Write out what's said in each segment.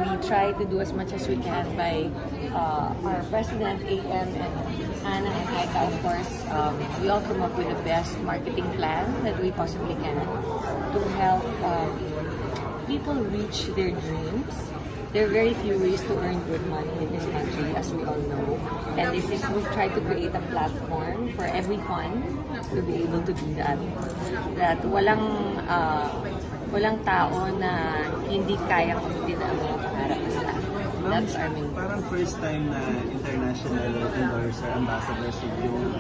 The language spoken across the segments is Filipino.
we try to do as much as we can by our President, AM, and Anna and Aika, of course. We all come up with the best marketing plan that we possibly can to help people reach their dreams. There are very few ways to earn good money in this country, as we all know. And we've tried to create a platform for everyone to be able to do that. That walang tao na hindi kaya kampitin ang mga pangarap nila. That's our main. Parang first time na international endorser, ambassador si yung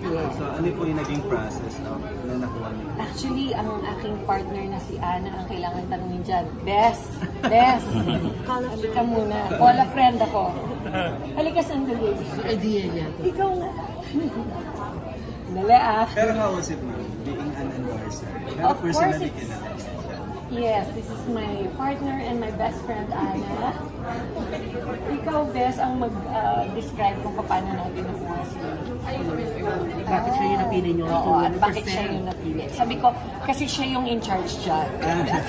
Yeah. So ano po yung naging process na nakuha niyo? Actually, ang aking partner na si Ana ang kailangan tanungin dyan. Bes! Halika muna. Call a friend ako. Halika sandali. Idea niya. Ikaw nga. Dali ah. Pero how was it, ma'am, being an endorser? Pero Of course, personally, it's- kinala. Yes, this is my partner and my best friend, Ana. Ikaw, Bes, ang mag-describe kung paano natin nakuha si Bakit siya yung napili niyo? Oo, at bakit siya yung napili. Sabi ko, kasi siya yung in charge dyan.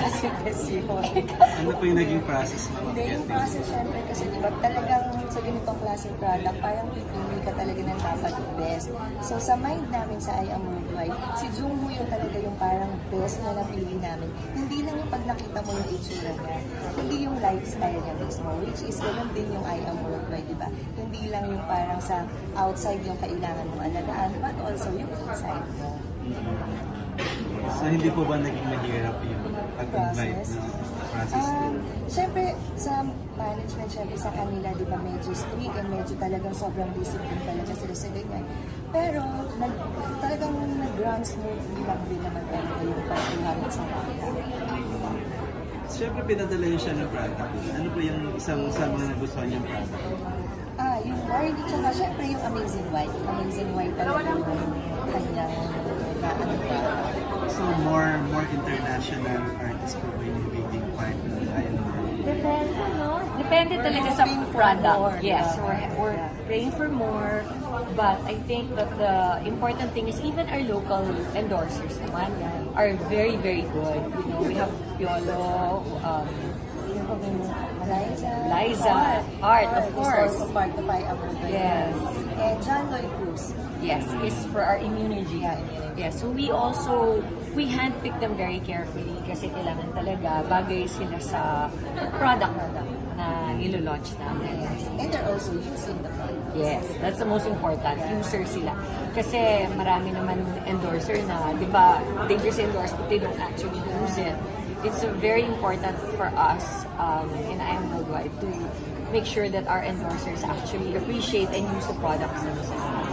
Kasi Bes yun. Ano po yung naging process mo? Hindi, yung process syempre kasi diba talagang sa ganitong klaseng product, parang pipili ka talaga ng dapat best. So sa mind namin sa I Am Worldwide, si Jungwoo yung talaga yung parang best na napili namin. Hindi lang yung pag nakita mo yung itsura niya, hindi yung lifestyle niya mismo, which is ganun din yung I Am Worldwide, diba? Hindi lang yung parang sa outside yung kailangan mong alagaan, but also yung inside mo. So hindi po ba naging mahirap yung pag-invite Process? na process? Siyempre, sa management, siyempre sa kanila, di ba, medyo strict and medyo talagang sobrang discipline talaga sila sa ganyan. Pero, talagang nag-run smoothly lang din naman talaga yung pag-ihamin sa kanila. Siyempre pinadala niyo siya ng product. Ano po yung isang sa mga nagustuhan niyang product? Yung Wardy, tsaka siyempre yung Amazing White. Amazing White talaga yung kanyang ano ba. So more international artists po ba yung nagiging part ng IM? Depende, no? Depende talaga sa Hoping for product. more, Yes, yeah. we're praying for more. But I think that the important thing is even our local endorsers naman are very, very good. You know, we have Piolo, Liza, Art, of is course. also part of I Am Worldwide. Yes. And John Lloyd Cruz. Yes, is for our immunity. Yeah, immunity. Yes, so we handpick them very carefully kasi kailangan talaga bagay sila sa product na nilo-launch namin. Yes. And they're also using the product. Yes, that's the most important. User sila. Kasi marami naman endorser na, di ba, they just endorse but they don't actually use it. It's very important for us in I Am Worldwide to make sure that our endorsers actually appreciate and use the products themselves.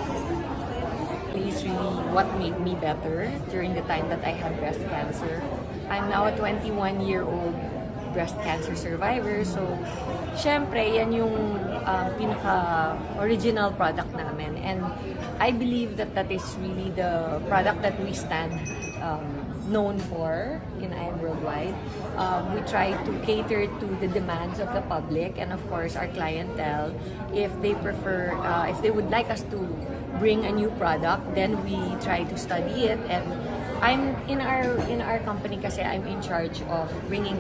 Is really what made me better during the time that I had breast cancer. I'm now a 21-year-old breast cancer survivor. So, syempre, yan yung pinaka-original product namin. And I believe that that is really the product that we stand known for in I Am Worldwide. We try to cater to the demands of the public and of course our clientele. If they prefer, if they would like us to bring a new product, then we try to study it. And I'm in our company kasi I'm in charge of bringing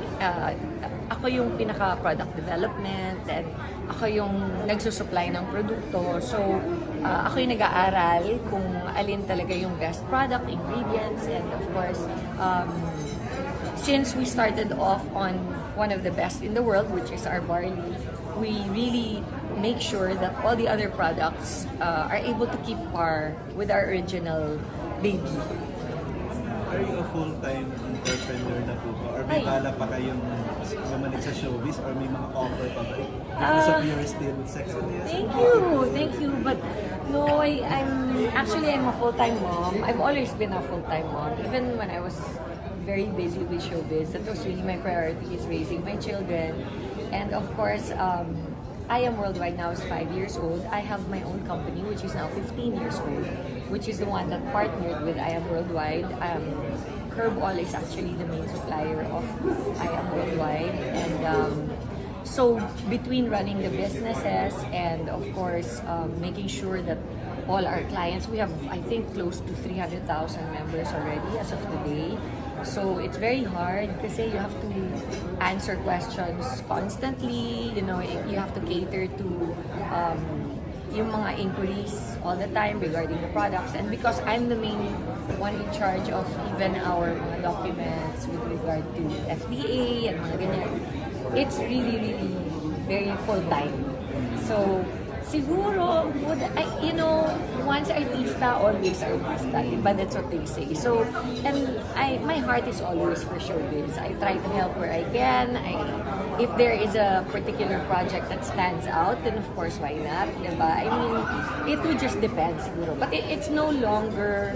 ako yung pinaka product development and ako yung nagsusupply ng produkto. So ako yung nag-aaral kung alin talaga yung best product ingredients, and of course since we started off on one of the best in the world, which is our barley, we really make sure that all the other products are able to keep par with our original baby. Are you a full-time entrepreneur na po ba? Or may bala pa kayong bumalik sa showbiz? Or may mga offer pa ba? Because of your still sex and yes? Thank you. But no, I'm a full-time mom. I've always been a full-time mom. Even when I was very busy with showbiz, that was really my priority, is raising my children. And of course, I Am Worldwide now is 5 years old. I have my own company, which is now 15 years old, which is the one that partnered with I Am Worldwide. Herb Oil is actually the main supplier of I Am Worldwide. And so between running the businesses and of course making sure that all our clients, we have I think close to 300,000 members already as of today. So it's very hard kasi you have to answer questions constantly. You know, you have to cater to yung mga inquiries all the time regarding the products. And because I'm the main one in charge of even our mga documents with regard to FDA and mga ganyan, it's really, really very full-time. So, siguro, once artista, always artista. Diba? That's what they say. So, and my heart is always for showbiz. I try to help where I can. If there is a particular project that stands out, then of course, why not? Diba? I mean, it would just depend siguro. But it's no longer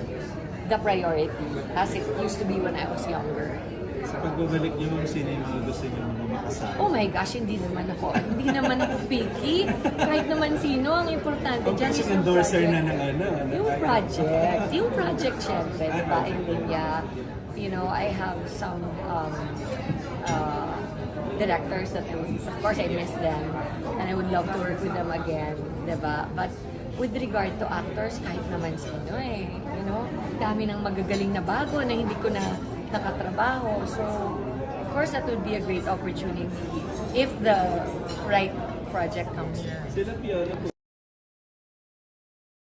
the priority as it used to be when I was younger. Sa pagbabalik niyo, ma'am, sino yung mga gusto niyo mga makasama? Oh my gosh, hindi naman ako picky. Kahit naman sino, ang importante dyan is yung endorser project. na ng ano. Yung project, syempre, diba, in India. You know, I have some directors that, of course, I miss them. And I would love to work with them again, diba? But with regard to actors, kahit naman sino you know, dami ng magagaling na bago na hindi ko na nakatrabaho. So, of course, that would be a great opportunity if the right project comes. Sila Piolo po.